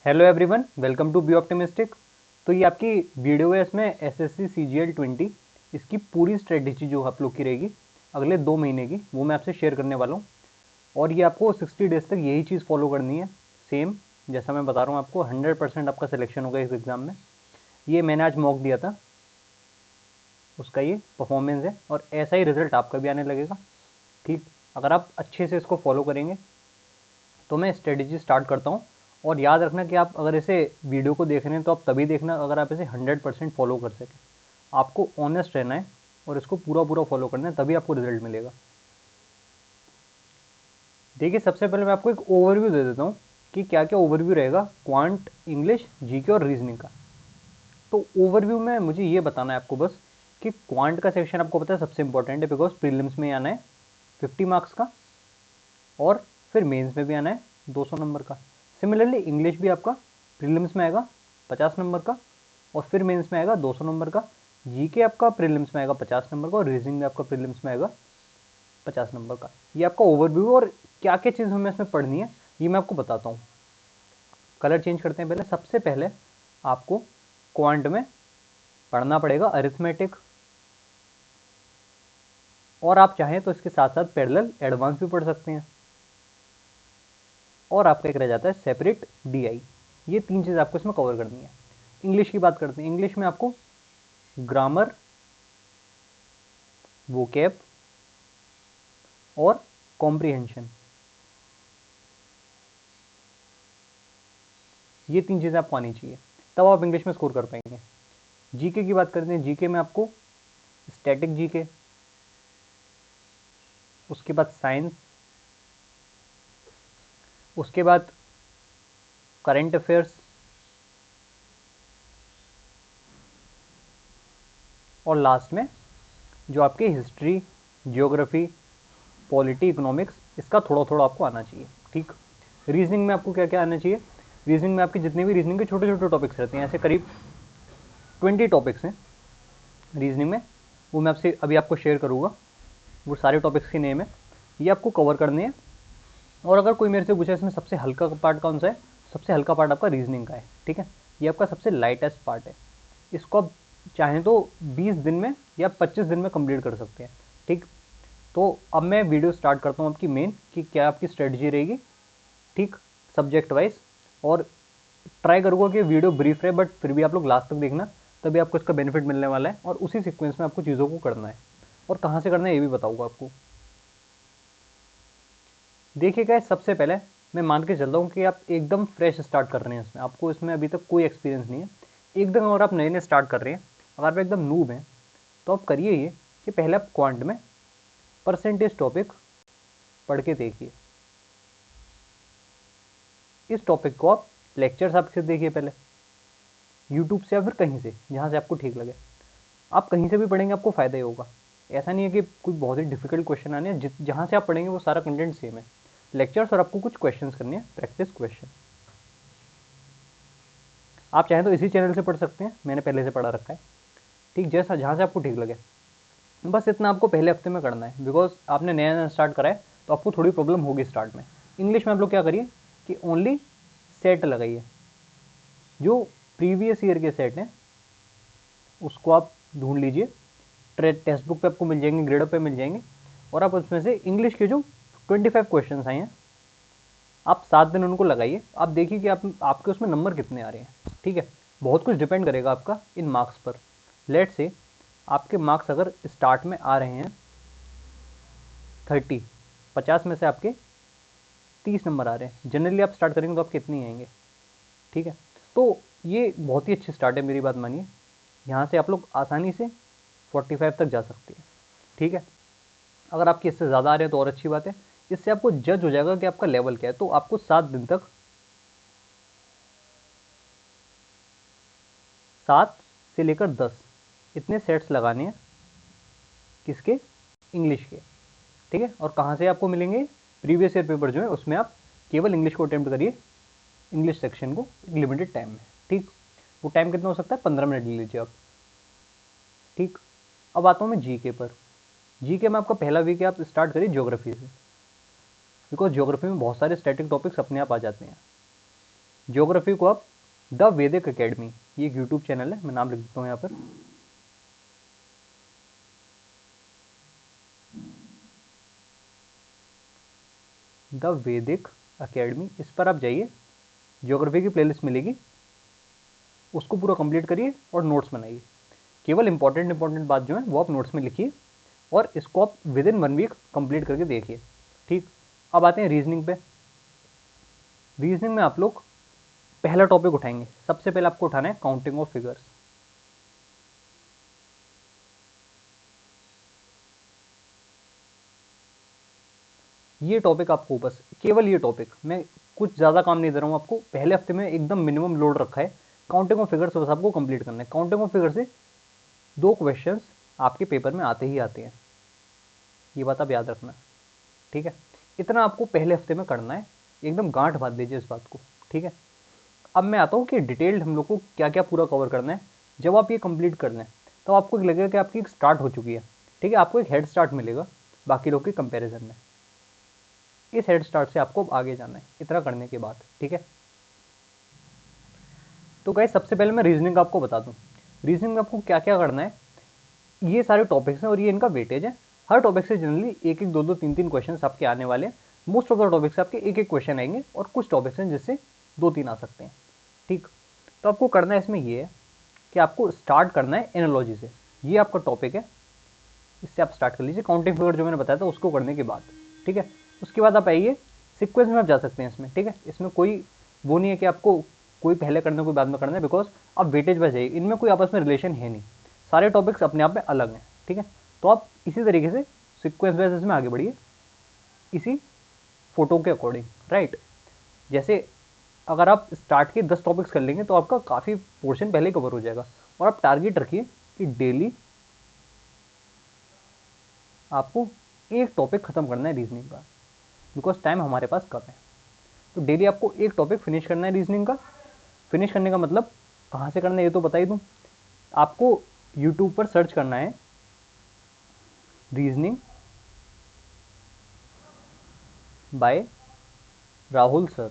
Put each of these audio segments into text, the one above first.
Hello everyone, welcome to be optimistic. तो ये आपकी वीडियो है, इसमें एसएससी सीजीएल 20 इसकी पूरी स्ट्रेटेजी जो आप लोग की रहेगी अगले 2 महीने की, वो मैं आपसे शेयर करने वाला हूँ। और ये आपको 60 डेज तक यही चीज़ फॉलो करनी है, सेम जैसा मैं बता रहा हूँ आपको। 100% आपका सिलेक्शन होगा इस एग्ज़ाम में। ये मैंने आज मॉक दिया था, उसका ये परफॉर्मेंस है और ऐसा ही रिजल्ट आपका भी आने लगेगा। ठीक, अगर आप अच्छे से इसको फॉलो करेंगे तो मैं स्ट्रेटेजी स्टार्ट करता हूँ। और याद रखना कि आप अगर इसे वीडियो को देख रहे हैं तो आप तभी देखना अगर आप इसे 100% फॉलो कर सकें। आपको ऑनेस्ट रहना है और इसको पूरा पूरा फॉलो करना है, तभी आपको रिजल्ट मिलेगा। देखिए, सबसे पहले मैं आपको एक ओवरव्यू दे देता हूँ कि क्या क्या ओवरव्यू रहेगा क्वांट, इंग्लिश, जीके और रीजनिंग का। तो ओवरव्यू में मुझे ये बताना है आपको बस कि क्वांट का सेक्शन आपको पता है सबसे इंपॉर्टेंट है, बिकॉज प्रीलिम्स में आना है 50 मार्क्स का और फिर मेंस में भी आना है 200 नंबर का। सिमिलरली इंग्लिश भी आपका प्रीलिम्स में आएगा 50 नंबर का और फिर मेंस में आएगा 200 नंबर का। जीके आपका प्रीलिम्स में आएगा 50 नंबर का और रीजनिंग में आपका प्रीलिम्स में आएगा 50 नंबर का। ये आपका ओवरव्यू, और क्या क्या चीज़ हमें इसमें पढ़नी है ये मैं आपको बताता हूँ। कलर चेंज करते हैं। पहले सबसे पहले आपको क्वांट में पढ़ना पड़ेगा अरिथमेटिक, और आप चाहें तो इसके साथ साथ पैरेलल एडवांस भी पढ़ सकते हैं। और आपका एक रह जाता है सेपरेट डीआई। ये 3 चीज़ आपको इसमें कवर करनी है। इंग्लिश की बात करते हैं। इंग्लिश में आपको ग्रामर, वोकैब और कॉम्प्रिहेंशन, ये 3 चीज़ें आपको आनी चाहिए, तब आप इंग्लिश में स्कोर कर पाएंगे। जीके की बात करते हैं। जीके में आपको स्टैटिक जीके, उसके बाद साइंस, उसके बाद करंट अफेयर्स और लास्ट में जो आपकी हिस्ट्री, जियोग्राफी, पॉलिटी, इकोनॉमिक्स, इसका थोड़ा थोड़ा आपको आना चाहिए। ठीक, रीजनिंग में आपको क्या क्या आना चाहिए। रीजनिंग में आपके जितने भी रीजनिंग के छोटे छोटे टॉपिक्स रहते हैं, ऐसे करीब 20 टॉपिक्स हैं रीजनिंग में, वो मैं आपसे अभी आपको शेयर करूँगा। वो सारे टॉपिक्स के नेम है, ये आपको कवर करने हैं। और अगर कोई मेरे से पूछे इसमें सबसे हल्का पार्ट कौन सा है, सबसे हल्का पार्ट आपका रीजनिंग का है। ठीक है, ये आपका सबसे लाइटेस्ट पार्ट है। इसको आप चाहें तो 20 दिन में या 25 दिन में कंप्लीट कर सकते हैं। ठीक, तो अब मैं वीडियो स्टार्ट करता हूँ आपकी मेन, कि क्या आपकी स्ट्रेटजी रहेगी। ठीक, सब्जेक्ट वाइज। और ट्राई करूँगा कि वीडियो ब्रीफ रहे, बट फिर भी आप लोग लास्ट तक देखना, तभी आपको इसका बेनिफिट मिलने वाला है। और उसी सीक्वेंस में आपको चीज़ों को करना है, और कहाँ से करना है ये भी बताऊँगा आपको। देखिए गाइस, सबसे पहले मैं मान के चलता हूँ कि आप एकदम फ्रेश स्टार्ट कर रहे हैं, इसमें आपको इसमें अभी तक कोई एक्सपीरियंस नहीं है एकदम। अगर आप नए नए स्टार्ट कर रहे हैं, अगर आप एकदम नूब हैं, तो आप करिए ये कि पहले आप क्वांट में परसेंटेज टॉपिक पढ़ के देखिए। इस टॉपिक को आप लेक्चर्स आपसे देखिए पहले, यूट्यूब से या फिर कहीं से, जहाँ से आपको ठीक लगे। आप कहीं से भी पढ़ेंगे आपको फ़ायदा ही होगा। ऐसा नहीं है कि कोई बहुत ही डिफिकल्ट क्वेश्चन आने हैं, जहाँ से आप पढ़ेंगे वो सारा कंटेंट सेम है। लेक्चर्स और आपको कुछ क्वेश्चंस करने हैं, प्रैक्टिस क्वेश्चन। आप चाहें तो इसी चैनल से पढ़ सकते हैं, मैंने पहले से पढ़ा रखा है। ठीक, जैसा जहाँ से आपको ठीक लगे। बस इतना आपको पहले हफ्ते में करना है, बिकॉज आपने नया नया स्टार्ट करा है, तो आपको थोड़ी प्रॉब्लम होगी स्टार्ट में। इंग्लिश में आप लोग क्या करिए कि ओनली सेट लगाइए, जो प्रीवियस ईयर के सेट हैं उसको आप ढूंढ लीजिए। टेक्स्ट बुक पे आपको मिल जाएंगे, ग्रेडअप पे मिल जाएंगे। और आप उसमें से इंग्लिश के जो 25 क्वेश्चन आए हैं, आप 7 दिन उनको लगाइए। आप देखिए कि आपके उसमें नंबर कितने आ रहे हैं। ठीक है, बहुत कुछ डिपेंड करेगा आपका इन मार्क्स पर। लेट से आपके मार्क्स अगर स्टार्ट में आ रहे हैं 30, 50 में से आपके 30 नंबर आ रहे हैं, जनरली आप स्टार्ट करेंगे तो आपके इतने ही आएंगे। ठीक है, तो ये बहुत ही अच्छी स्टार्ट है, मेरी बात मानिए। यहाँ से आप लोग आसानी से 45 तक जा सकते हैं। ठीक है, अगर आपके इससे ज़्यादा आ रहे हैं तो और अच्छी बात है। इससे आपको जज हो जाएगा कि आपका लेवल क्या है। तो आपको 7 दिन तक 7 से लेकर 10 इतने सेट्स लगाने हैं। किसके? इंग्लिश के। ठीक है, और कहाँ से आपको मिलेंगे? प्रीवियस ईयर पेपर जो है उसमें आप केवल इंग्लिश को अटेम्प्ट करिए, इंग्लिश सेक्शन को एक लिमिटेड टाइम में। ठीक, वो टाइम कितना हो सकता है? 15 मिनट ले लीजिए आप। ठीक, अब आता हूँ मैं जीके पर। जीके में आपका पहला वीक है, आप स्टार्ट करिए ज्योग्राफी से, बिकॉज ज्योग्राफी में बहुत सारे स्टैटिक टॉपिक्स अपने आप आ जाते हैं। ज्योग्राफी को आप द वैदिक एकेडमी, ये एक यूट्यूब चैनल है, मैं नाम लिख देता हूँ यहाँ पर। द वैदिक एकेडमी, इस पर आप जाइए, ज्योग्राफी की प्लेलिस्ट मिलेगी, उसको पूरा कंप्लीट करिए और नोट्स बनाइए। केवल इंपॉर्टेंट बात जो है वो आप नोट्स में लिखिए और इसको आप विद इन 1 वीक कंप्लीट करके देखिए। ठीक, अब आते हैं रीजनिंग पे। रीजनिंग में आप लोग पहला टॉपिक उठाएंगे, सबसे पहले आपको उठाना है काउंटिंग ऑफ फिगर्स। ये टॉपिक आपको, बस केवल ये टॉपिक, मैं कुछ ज़्यादा काम नहीं दे रहा हूँ आपको, पहले हफ्ते में एकदम मिनिमम लोड रखा है, काउंटिंग ऑफ फिगर्स बस आपको कंप्लीट करना है। काउंटिंग ऑफ फिगर से 2 क्वेश्चंस आपके पेपर में आते ही आते हैं, ये बात आप याद रखना, ठीक है। इतना आपको पहले हफ्ते में करना है, एकदम गांठ बांध दीजिए इस बात को, ठीक है। अब मैं आता हूँ कि डिटेल्ड हम लोग को क्या क्या पूरा कवर करना है। जब आप ये कंप्लीट कर लें तो आपको लगेगा कि आपकी एक स्टार्ट हो चुकी है, ठीक है, आपको एक हेड स्टार्ट मिलेगा बाकी लोग के कंपैरिजन में। इस हेड स्टार्ट से आपको आगे जाना है इतना करने के बाद, ठीक है। तो गाइस सबसे पहले मैं रीजनिंग आपको बता दूं, रीजनिंग में आपको क्या क्या करना है। ये सारे टॉपिक्स हैं और ये इनका वेटेज है, हर टॉपिक से जनरली 1-1, 2-2, 3-3 क्वेश्चन आपके आने वाले हैं। मोस्ट ऑफ द टॉपिक से आपके 1-1 क्वेश्चन आएंगे और कुछ टॉपिक्स हैं जिससे 2-3 आ सकते हैं, ठीक। तो आपको करना है इसमें ये है कि आपको स्टार्ट करना है एनालॉजी से, ये आपका टॉपिक है, इससे आप स्टार्ट कर लीजिए काउंटिंग फिगर जो मैंने बताया था उसको करने के बाद, ठीक है। उसके बाद आप आइए सीक्वेंस में आप जा सकते हैं इसमें, ठीक है। इसमें कोई वो नहीं है कि आपको कोई पहले करना कोई बाद में करना है, बिकॉज आप वेटेज पर जाइए, इनमें कोई आपस में रिलेशन है नहीं, सारे टॉपिक्स अपने आप में अलग हैं, ठीक है। तो आप इसी तरीके से सीक्वेंस वाइज इसमें आगे बढ़िए, इसी फोटो के अकॉर्डिंग, राइट। जैसे अगर आप स्टार्ट के 10 टॉपिक्स कर लेंगे तो आपका काफ़ी पोर्शन पहले कवर हो जाएगा। और आप टारगेट रखिए कि डेली आपको एक टॉपिक खत्म करना है रीजनिंग का, बिकॉज टाइम हमारे पास कम है। तो डेली आपको एक टॉपिक फिनिश करना है रीजनिंग का। फिनिश करने का मतलब कहाँ से करना है ये तो बता ही दूँ, आपको यूट्यूब पर सर्च करना है रीजनिंग बाय राहुल सर,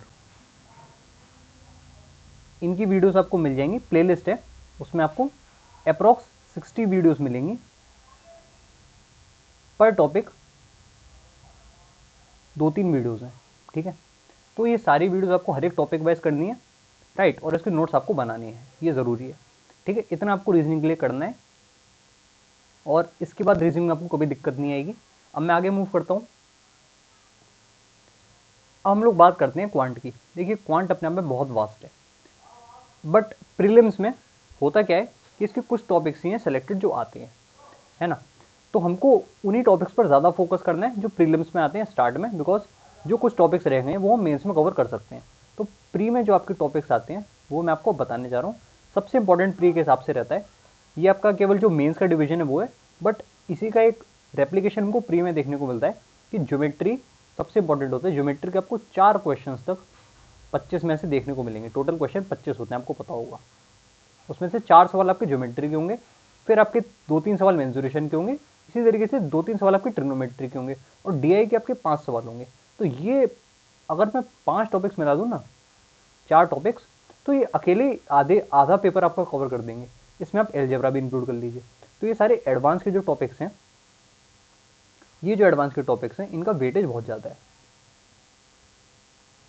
इनकी वीडियोस आपको मिल जाएंगी, प्लेलिस्ट है उसमें आपको अप्रॉक्स 60 वीडियोस मिलेंगी, पर टॉपिक 2-3 वीडियोस हैं, ठीक है। तो ये सारी वीडियोस आपको हर एक टॉपिक वाइज करनी है, राइट, और इसके नोट्स आपको बनाने हैं, ये ज़रूरी है, ठीक है। इतना आपको रीजनिंग के लिए करना है और इसके बाद रीजनिंग में आपको कभी दिक्कत नहीं आएगी। अब मैं आगे मूव करता हूँ, अब हम लोग बात करते हैं क्वांट की। देखिए क्वांट अपने आप में बहुत वास्ट है, बट प्रीलिम्स में होता क्या है कि इसके कुछ टॉपिक्स ही हैं सेलेक्टेड जो आते हैं, है ना। तो हमको उन्हीं टॉपिक्स पर ज़्यादा फोकस करना है जो प्रीलिम्स में आते हैं स्टार्ट में, बिकॉज जो कुछ टॉपिक्स रह गए हैं वो हम मेंस में कवर कर सकते हैं। तो प्री में जो आपके टॉपिक्स आते हैं वो मैं आपको बताने जा रहा हूँ। सबसे इंपॉर्टेंट प्री के हिसाब से रहता है, ये आपका केवल जो मेंस का डिवीजन है वो है, बट इसी का एक रेप्लीकेशन हमको प्री में देखने को मिलता है कि ज्योमेट्री सबसे इंपॉर्टेंट होता है। ज्योमेट्री के आपको 4 क्वेश्चन तक 25 में से देखने को मिलेंगे, टोटल क्वेश्चन 25 होते हैं, आपको पता होगा। उसमें से 4 सवाल आपके ज्योमेट्री के होंगे, फिर आपके 2-3 सवाल मेंसुरेशन के होंगे, इसी तरीके से 2-3 सवाल आपके ट्रिग्नोमेट्री के होंगे और डीआई के आपके 5 सवाल होंगे। तो ये अगर मैं 5 टॉपिक्स मिला दूँ ना, 4 टॉपिक्स, तो ये अकेले आधा पेपर आपका कवर कर देंगे। इसमें आप एलजेब्रा भी इंक्लूड कर लीजिए। तो ये सारे एडवांस के जो टॉपिक्स हैं, ये जो एडवांस के टॉपिक्स हैं इनका वेटेज बहुत ज़्यादा है,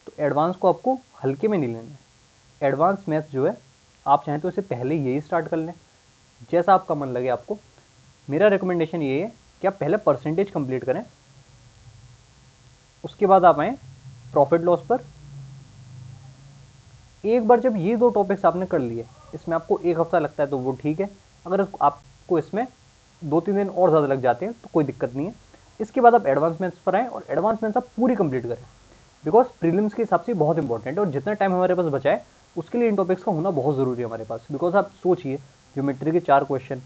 तो एडवांस को आपको हल्के में नहीं लेना है। एडवांस मैथ्स जो है आप चाहें तो इसे पहले यही स्टार्ट कर लें, जैसा आपका मन लगे आपको। मेरा रिकमेंडेशन ये है कि आप पहले परसेंटेज कंप्लीट करें, उसके बाद आप आए प्रॉफिट लॉस पर। एक बार जब ये 2 टॉपिक्स आपने कर लिए, इसमें आपको 1 हफ्ता लगता है तो वो ठीक है, अगर आपको इसमें 2-3 दिन और ज़्यादा लग जाते हैं तो कोई दिक्कत नहीं है। इसके बाद आप एडवांस मैथ्स पर आएँ और एडवांस मैथ्स आप पूरी कंप्लीट करें, बिकॉज प्रीलिम्स के हिसाब से बहुत इंपॉर्टेंट है और जितना टाइम हमारे पास बचा है उसके लिए इन टॉपिक्स का होना बहुत ज़रूरी है हमारे पास। बिकॉज आप सोचिए, ज्योमेट्री के 4 क्वेश्चन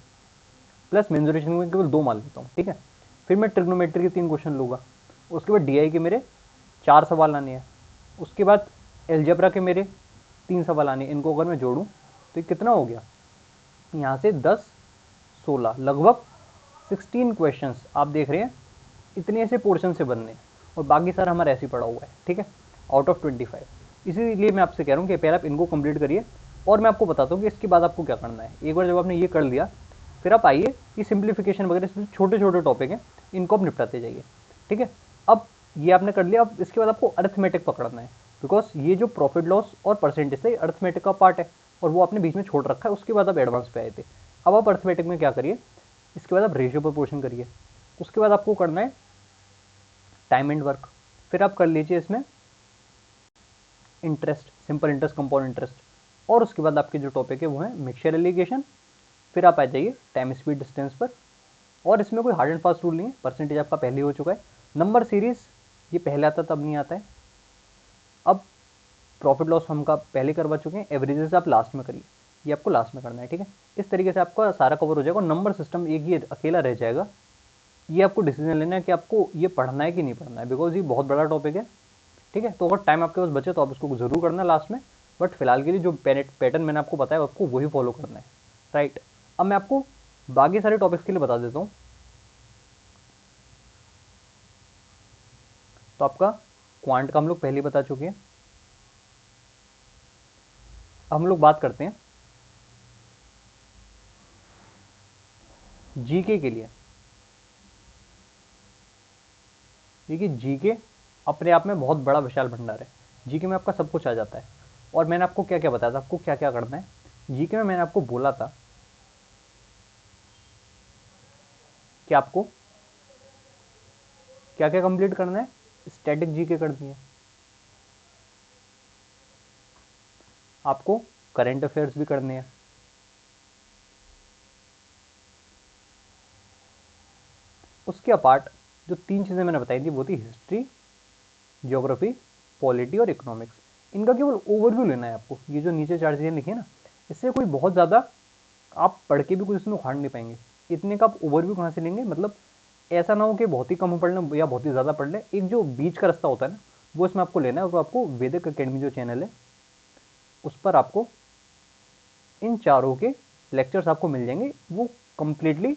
प्लस मेंसुरेशन में केवल 2 मान लेता हूँ, ठीक है, फिर मैं ट्रिग्नोमेट्री के 3 क्वेश्चन लूँगा, उसके बाद डीआई के मेरे 4 सवाल आने हैं, उसके बाद एलजेब्रा के मेरे 3 सवाल आने हैं। इनको अगर मैं जोड़ूँ तो ये कितना हो गया, यहाँ से 10-16 लगभग 16 क्वेश्चंस आप देख रहे हैं, इतने ऐसे पोर्शन से बनने, और बाकी सारा हमारा ऐसे ही पड़ा हुआ है, ठीक है, आउट ऑफ 25। इसीलिए मैं आपसे कह रहा हूँ कि पहले आप इनको कंप्लीट करिए और मैं आपको बताता हूँ कि इसके बाद आपको क्या करना है। एक बार जब आपने ये कर लिया, फिर आप आइए ये सिंप्लीफिकेशन वगैरह छोटे छोटे टॉपिक हैं, इनको आप निपटाते जाइए। ठीक है, अब ये आपने कर लिया। अब इसके बाद आपको अरिथमेटिक पकड़ना है, बिकॉज ये जो प्रॉफिट लॉस और परसेंटेज है अरिथमेटिक का पार्ट है और वो आपने बीच में छोड़ रखा है। उसके बाद आप एडवांस पे आए थे। अब आप अरिथमेटिक में क्या करिए, इसके बाद आप रेशियो प्रोपोर्शन करिए। उसके बाद आपको करना है टाइम एंड वर्क। फिर आप कर लीजिए इसमें interest, simple interest, compound interest. और उसके बाद आपके जो टॉपिक है वो है मिक्सचर एलिगेशन। फिर आप आ जाइए टाइम स्पीड डिस्टेंस पर। और इसमें कोई हार्ड एंड फास्ट रूल नहीं है, परसेंटेज आपका पहले हो चुका है। नंबर सीरीज ये पहले आता तब नहीं आता है। अब प्रॉफिट लॉस हम का पहले करवा चुके हैं, एवरेजेस आप लास्ट में करिए, ये आपको लास्ट में करना है। ठीक है, इस तरीके से आपका सारा कवर हो जाएगा। नंबर सिस्टम एक ये अकेला रह जाएगा। ये आपको डिसीजन लेना है कि आपको ये पढ़ना है कि नहीं पढ़ना है, बिकॉज ये बहुत बड़ा टॉपिक है। ठीक है, तो अगर टाइम आपके पास बचे तो आप उसको जरूर करना लास्ट में, बट फिलहाल के लिए जो पैटर्न मैंने आपको बताया आपको वही फॉलो करना है। राइट, अब मैं आपको बाकी सारे टॉपिक्स के लिए बता देता हूँ। तो आपका क्वांट का हम लोग पहले ही बता चुके हैं। अब हम लोग बात करते हैं जीके के लिए। देखिए जीके अपने आप में बहुत बड़ा विशाल भंडार है। जीके में आपका सब कुछ आ जाता है। और मैंने आपको क्या क्या बताया था, आपको क्या क्या करना है जीके में। मैंने आपको बोला था कि आपको क्या क्या कंप्लीट करना है। स्टैटिक जीके करनी है आपको, करंट अफेयर्स भी करने हैं। उसके अपार्ट जो तीन चीज़ें मैंने बताई थी वो थी हिस्ट्री, ज्योग्राफी, पॉलिटी और इकोनॉमिक्स। इनका केवल ओवरव्यू लेना है आपको। ये जो नीचे चार चीज़ें लिखी है ना, इससे कोई बहुत ज़्यादा आप पढ़ के भी कुछ इसमें उखाड़ नहीं पाएंगे। इतने का आप ओवरव्यू कहाँ से लेंगे, मतलब ऐसा ना हो कि बहुत ही कम पढ़ लें या बहुत ही ज़्यादा पढ़ लें। एक जो बीच का रास्ता होता है ना, वो इसमें आपको लेना है। और वो आपको वैदिक अकेडमी जो चैनल है उस पर आपको इन चारों के लेक्चर्स आपको मिल जाएंगे। वो कंप्लीटली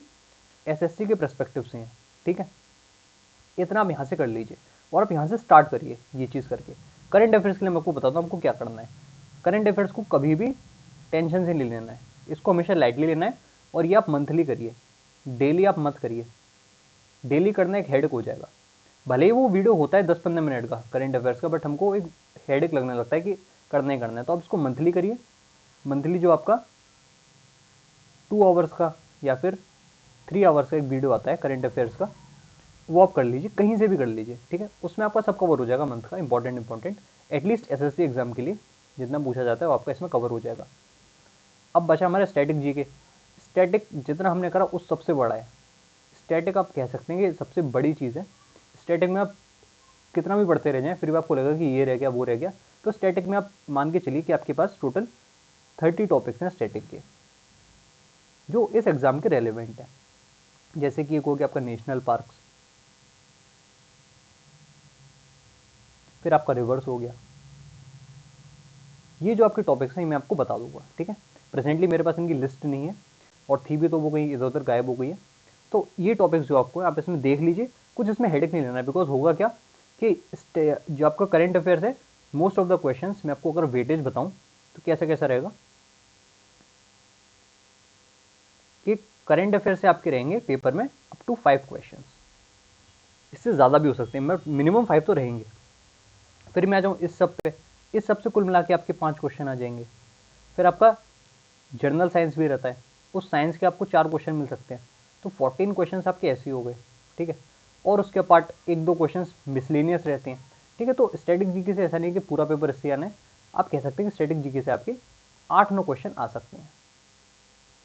एसएससी के पर्सपेक्टिव से हैं। ठीक है, इतना आप यहाँ से कर लीजिए और आप यहाँ से स्टार्ट करिए ये चीज़ करके। करंट अफेयर्स के लिए मैं आपको बताता हूँ आपको क्या करना है। करंट अफेयर्स को कभी भी टेंशन से नहीं लेना है, इसको हमेशा लाइटली लेना है। और ये आप मंथली करिए, डेली आप मत करिए। डेली करना एक हेडेक हो जाएगा। भले ही वो वीडियो होता है 10-15 मिनट का करंट अफेयर्स का, बट हमको एक हेडेक लगने लगता है कि करना ही करना है। तो आप इसको मंथली करिए। मंथली जो आपका 2 आवर्स का या फिर 3 आवर्स का एक वीडियो आता है करंट अफेयर्स का, वो आप कर लीजिए, कहीं से भी कर लीजिए। ठीक है, उसमें आपका सब कवर हो जाएगा मंथ का, इंपॉर्टेंट एटलीस्ट एसएससी एग्जाम के लिए जितना पूछा जाता है वो आपका इसमें कवर हो जाएगा। अब बचा हमारा स्टैटिक जीके। स्टैटिक जितना हमने करा उस सबसे बड़ा है। स्टैटिक आप कह सकते हैं कि सबसे बड़ी चीज़ है। स्टैटिक में आप कितना भी पढ़ते रह जाएं फिर भी आपको लगेगा कि ये रह गया वो रह गया। तो स्टैटिक में आप मान के चलिए कि आपके पास टोटल 30 टॉपिक्स हैं स्टैटिक के जो इस एग्जाम के रेलिवेंट है। जैसे कि एक हो गया आपका नेशनल पार्क्स, फिर आपका रिवर्स हो गया। ये जो आपके टॉपिक्स हैं मैं आपको बता दूंगा। ठीक है, प्रेजेंटली मेरे पास इनकी लिस्ट नहीं है और थी भी तो वो कहीं इधर उधर गायब हो गई है। तो ये टॉपिक्स जो आपको आप इसमें देख लीजिए, कुछ इसमें हेडेक नहीं लेना है। बिकॉज होगा क्या कि जो आपका करंट अफेयर्स है, मोस्ट ऑफ द क्वेश्चंस मैं आपको अगर वेटेज बताऊं तो कैसा कैसा रहेगा कि करंट अफेयर से आपके रहेंगे पेपर में अप टू 5 क्वेश्चंस। इससे ज़्यादा भी हो सकते हैं, बट मिनिमम 5 तो रहेंगे। फिर मैं आ जाऊँ इस सब पे, इस सब से कुल मिला के आपके 5 क्वेश्चन आ जाएंगे। फिर आपका जर्नल साइंस भी रहता है, उस साइंस के आपको 4 क्वेश्चन मिल सकते हैं। तो 14 क्वेश्चन आपके ऐसे ही हो गए। ठीक है, और उसके पार्ट 1-2 क्वेश्चन मिसलेनियस रहते हैं। ठीक है, तो स्टैटिक जीके से ऐसा नहीं है कि पूरा पेपर इससे आना है। आप कह सकते हैं कि स्टैटिक जीके से आपके 8-9 क्वेश्चन आ सकते हैं।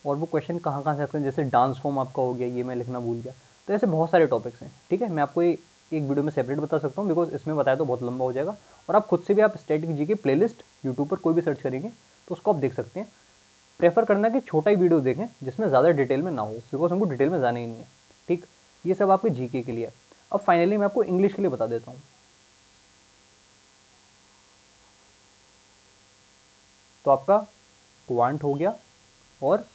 और वो क्वेश्चन कहाँ कहाँ से आते हैं, जैसे डांस फॉर्म आपका हो गया, ये मैं लिखना भूल गया। तो ऐसे बहुत सारे टॉपिक्स हैं। ठीक है, मैं आपको एक वीडियो में सेपरेट बता सकता हूँ, बिकॉज इसमें बताया तो बहुत लंबा हो जाएगा। और आप खुद से भी आप स्टैटिक जी के प्लेलिस्ट यूट्यूब पर कोई भी सर्च करेंगे तो उसको आप देख सकते हैं। प्रेफर करना कि छोटा ही वीडियो देखें जिसमें ज़्यादा डिटेल में ना हो, बिकॉज हमको डिटेल में जाना ही नहीं है। ठीक, ये सब आपके जीके के लिए है। अब फाइनली मैं आपको इंग्लिश के लिए बता देता हूँ। तो आपका क्वांट हो गया और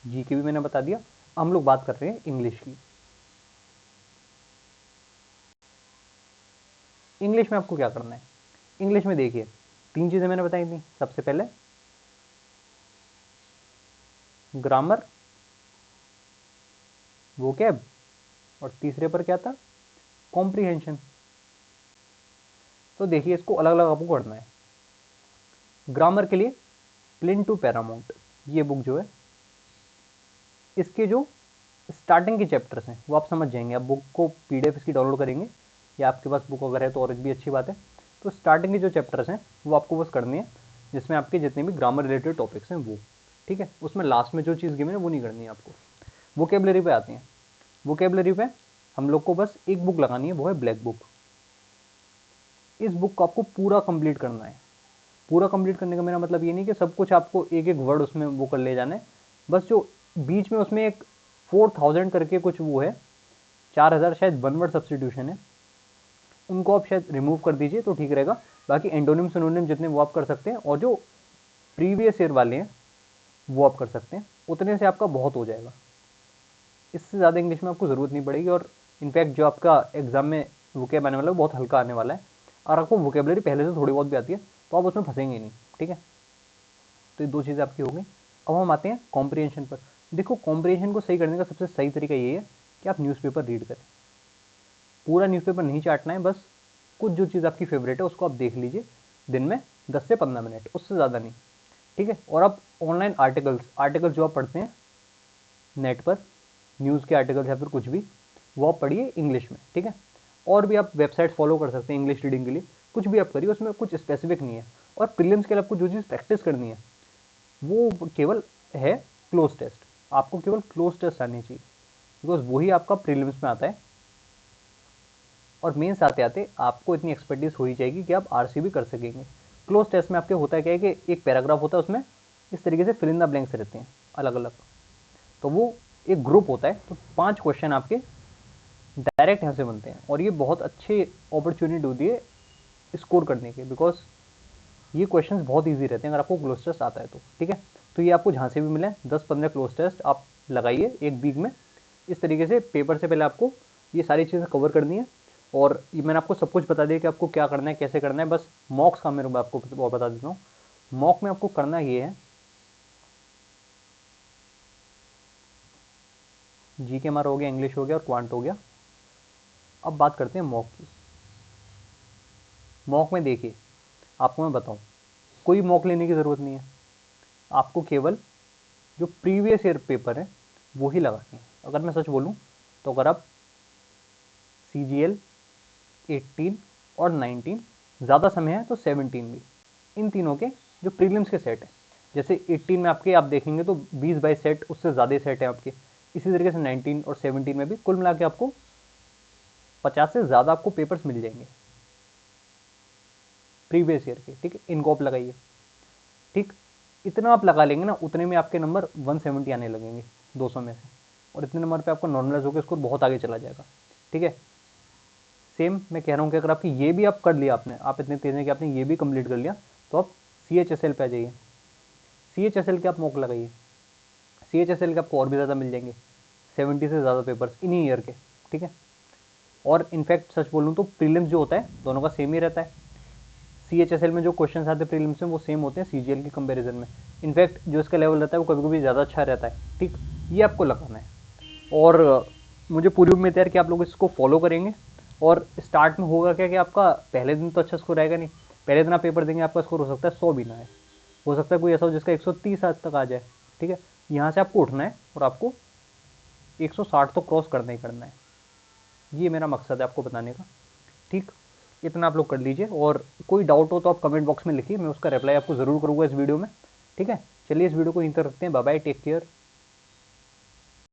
जीके भी मैंने बता दिया। हम लोग बात कर रहे हैं इंग्लिश की। इंग्लिश में आपको क्या करना है, इंग्लिश में देखिए 3 चीज़ें मैंने बताई थी। सबसे पहले ग्रामर, वोकैब, और तीसरे पर क्या था, कॉम्प्रीहेंशन। तो देखिए इसको अलग अलग आपको करना है। ग्रामर के लिए प्लिन टू पैरामाउंट, ये बुक जो है, इसके जो स्टार्टिंग के चैप्टर्स हैं वो आप समझ जाएंगे। आप बुक को PDF इसकी डाउनलोड करेंगे या आपके पास बुक अगर है तो और भी अच्छी बात है। तो स्टार्टिंग के जो चैप्टर्स हैं वो आपको बस करनी है, जिसमें आपके जितने भी ग्रामर रिलेटेड टॉपिक्स हैं वो, ठीक है। उसमें लास्ट में जो चीज़ गिवन है वो नहीं करनी है आपको। वोकेबलरी पे आते हैं। वोकेबलरी पे हम लोग को बस एक बुक लगानी है, वो है ब्लैक बुक। इस बुक को आपको पूरा कंप्लीट करना है। पूरा कंप्लीट करने का मेरा मतलब ये नहीं कि सब कुछ आपको एक एक वर्ड उसमें वो कर ले जाना है, बस जो बीच में उसमें एक 4000 करके कुछ वो है, 4000 शायद 1 वर्ड सब्सटीट्यूशन है, उनको आप शायद रिमूव कर दीजिए तो ठीक रहेगा। बाकी एंटोनिम सिनोनिम जितने वो आप कर सकते हैं, और जो प्रीवियस ईयर वाले हैं वो आप कर सकते हैं। उतने से आपका बहुत हो जाएगा, इससे ज़्यादा इंग्लिश में आपको ज़रूरत नहीं पड़ेगी। और इनफैक्ट जो आपका एग्जाम में वोकेब आने वाला है वो बहुत हल्का आने वाला है, और आपको वोकेबलरी पहले से थोड़ी बहुत भी आती है तो आप उसमें फंसेंगे नहीं, ठीक है। तो ये 2 चीज़ें आपकी हो गई। अब हम आते हैं कॉम्प्रीहेंशन पर। देखो कॉम्प्रीहेंशन को सही करने का सबसे सही तरीका ये है कि आप न्यूज़पेपर रीड करें। पूरा न्यूज़पेपर नहीं चाटना है, बस कुछ जो चीज़ आपकी फेवरेट है उसको आप देख लीजिए दिन में 10 से 15 मिनट, उससे ज़्यादा नहीं, ठीक है। और आप ऑनलाइन आर्टिकल्स जो आप पढ़ते हैं नेट पर, न्यूज़ के आर्टिकल्स या फिर कुछ भी, वो आप पढ़िए इंग्लिश में, ठीक है। और भी आप वेबसाइट फॉलो कर सकते हैं इंग्लिश रीडिंग के लिए, कुछ भी आप करिए, उसमें कुछ स्पेसिफिक नहीं है। और प्रीलिम्स के लिए आपको जो चीज़ प्रैक्टिस करनी है वो केवल है क्लोज टेस्ट। आपको केवल क्लोज टेस्ट आनी चाहिए, बिकॉज वही आपका प्रीलिम्स में आता है। और मेंस आते आते आपको इतनी एक्सपर्टीज हो ही जाएगी कि आप RC भी कर सकेंगे। क्लोज टेस्ट में आपके होता है क्या है कि एक पैराग्राफ होता है, उसमें इस तरीके से फिल इन द ब्लैंक्स रहते हैं अलग अलग, तो वो एक ग्रुप होता है, तो 5 क्वेश्चन आपके डायरेक्ट यहाँ से बनते हैं। और ये बहुत अच्छी अपॉर्चुनिटी होती है स्कोर करने के, बिकॉज ये क्वेश्चंस बहुत इजी रहते हैं अगर आपको क्लोज टेस्ट आता है तो, ठीक है। तो ये आपको जहाँ से भी मिले 10-15 क्लोज टेस्ट आप लगाइए एक वीक में। इस तरीके से पेपर से पहले आपको ये सारी चीज़ें कवर करनी है। और ये मैंने आपको सब कुछ बता दिया कि आपको क्या करना है, कैसे करना है। बस मॉक्स का मेरे को आपको और बता देता हूँ। मॉक में आपको करना ये है, GK हमारा हो गया, इंग्लिश हो गया और क्वांट हो गया। अब बात करते हैं मॉक की। मॉक में देखिए, आपको मैं बताऊं, कोई मॉक लेने की ज़रूरत नहीं है, आपको केवल जो प्रीवियस ईयर पेपर है वो ही लगानी है। अगर मैं सच बोलूं तो अगर आप CGL 18 और 19, ज़्यादा समय है तो 17 भी, इन तीनों के जो प्रीलिम्स के सेट हैं, जैसे 18 में आपके आप देखेंगे तो 20-22 सेट, उससे ज़्यादा सेट है आपके। इसी तरीके से 19 और 17 में भी कुल मिला के आपको 50 से ज़्यादा आपको पेपर्स मिल जाएंगे प्रीवियस ईयर के, ठीक है। इनको आप लगाइए, ठीक। इतना आप लगा लेंगे ना, उतने में आपके नंबर 170 आने लगेंगे 200 में से, और इतने नंबर पे आपको नॉर्मलाइज होकर स्कोर बहुत आगे चला जाएगा, ठीक है। सेम मैं कह रहा हूँ कि अगर आपकी ये भी आप कर लिया, आपने आप इतने तेज हैं कि आपने ये भी कंप्लीट कर लिया, तो आप CHSL पे आ जाइए। CHSL के आप मॉक लगाइए। CHSL के आपको और भी ज़्यादा मिल जाएंगे, 70 से ज़्यादा पेपर्स इन्हीं ईयर के, ठीक है। और इनफैक्ट सच बोलूँ तो प्रीलिम्स जो होता है दोनों का सेम ही रहता है। CHSL में जो क्वेश्चन आते हैं प्रीलिम्स में वो सेम होते हैं CGL के कंपैरिजन में। इनफैक्ट जो इसका लेवल रहता है वो कभी कभी ज़्यादा अच्छा रहता है, ठीक। ये आपको लगाना है, और मुझे पूरी उम्मीद है कि आप लोग इसको फॉलो करेंगे। और स्टार्ट में होगा क्या कि आपका पहले दिन तो अच्छा स्कोर आएगा नहीं, पहले दिन आप पेपर देंगे आपका स्कोर हो सकता है 100 भी ना आए, हो सकता है कोई ऐसा हो जिसका 130 आज तक आ जाए, ठीक है। यहाँ से आपको उठना है और आपको 160 तो क्रॉस करना ही करना है, ये मेरा मकसद है आपको बताने का, ठीक। इतना आप लोग कर लीजिए, और कोई डाउट हो तो आप कमेंट बॉक्स में लिखिए, मैं उसका रिप्लाई आपको ज़रूर करूँगा इस वीडियो में, ठीक है। चलिए इस वीडियो को यहीं तक रखते हैं, बाय बाय, टेक केयर।